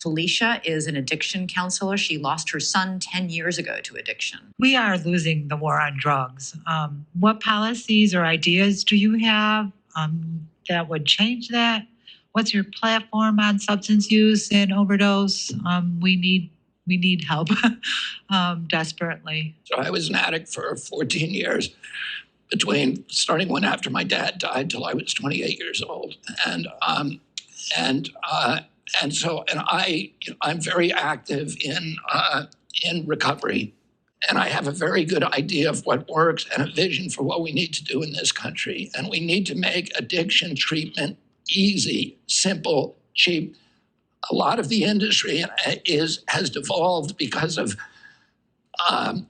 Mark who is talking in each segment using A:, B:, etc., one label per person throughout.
A: Felicia is an addiction counselor. She lost her son 10 years ago to addiction.
B: We are losing the war on drugs. What policies or ideas do you have that would change that? What's your platform on substance use and overdose? We need help desperately.
C: So I was an addict for 14 years, between starting one after my dad died till I was 28 years old, I'm very active in recovery, and I have a very good idea of what works and a vision for what we need to do in this country. And we need to make addiction treatment easy, simple, cheap. A lot of the industry has devolved because of a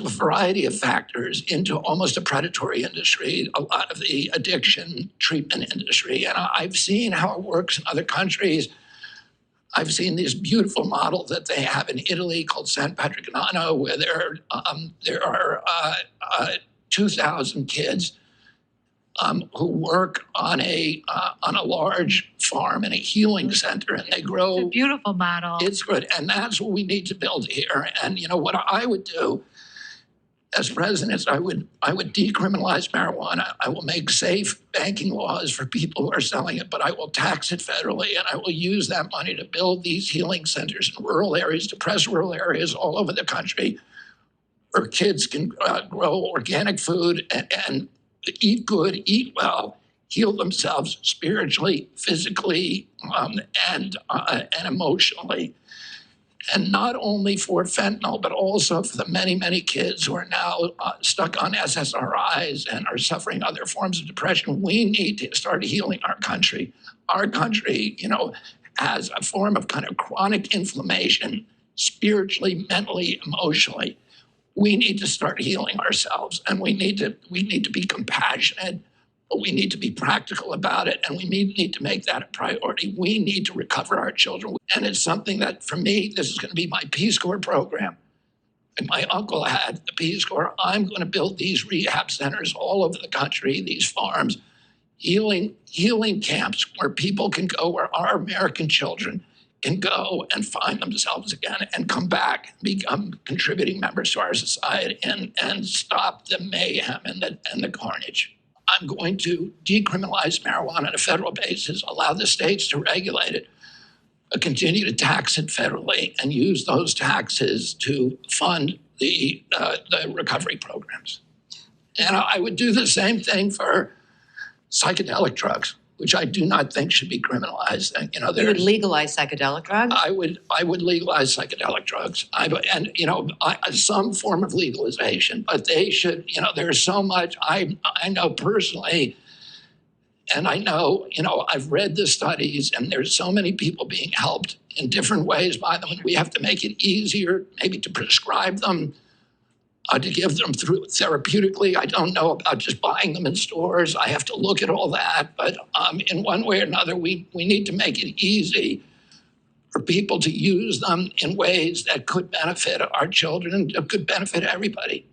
C: variety of factors into almost a predatory industry, a lot of the addiction treatment industry. And I've seen how it works in other countries. I've seen this beautiful model that they have in Italy called San Patrignano, where there are 2,000 kids who work on a large farm in a healing center, and they grow.
B: It's a beautiful model.
C: It's good, and that's what we need to build here. And what I would do as president is I would decriminalize marijuana. I will make safe banking laws for people who are selling it, but I will tax it federally, and I will use that money to build these healing centers in rural areas, depressed rural areas all over the country, where kids can grow organic food and eat good, eat well, heal themselves spiritually, physically, and emotionally. And not only for fentanyl, but also for the many, many kids who are now stuck on SSRIs and are suffering other forms of depression. We need to start healing our country. Our country, has a form of kind of chronic inflammation, spiritually, mentally, emotionally. We need to start healing ourselves, and we need to be compassionate, but we need to be practical about it, and we need to make that a priority. We need to recover our children, and it's something that, for me, this is going to be my Peace Corps program. And my uncle had the Peace Corps. I'm going to build these rehab centers all over the country, these farms, healing camps where people can go, where our American children can go and find themselves again and come back, become contributing members to our society, and stop the mayhem and the carnage. I'm going to decriminalize marijuana on a federal basis, allow the states to regulate it, continue to tax it federally, and use those taxes to fund the recovery programs. And I would do the same thing for psychedelic drugs, which I do not think should be criminalized.
A: You would legalize psychedelic drugs?
C: I would legalize psychedelic drugs. Some form of legalization, but they should, there's so much I know personally, and I've read the studies, and there's so many people being helped in different ways by them, and we have to make it easier maybe to prescribe them, to give them through therapeutically. I don't know about just buying them in stores. I have to look at all that. But in one way or another, we need to make it easy for people to use them in ways that could benefit our children and could benefit everybody.